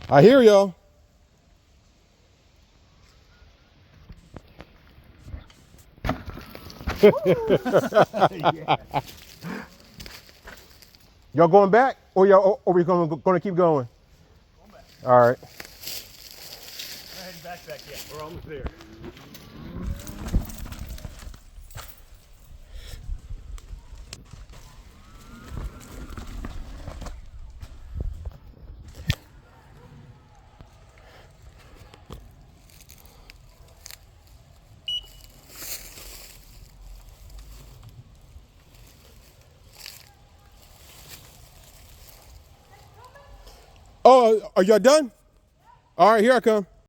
I hear y'all. Yeah. Y'all going back, or y'all, or we gonna keep going? All right. We're heading back yet. We're almost there. Oh, are y'all done? All right, here I come.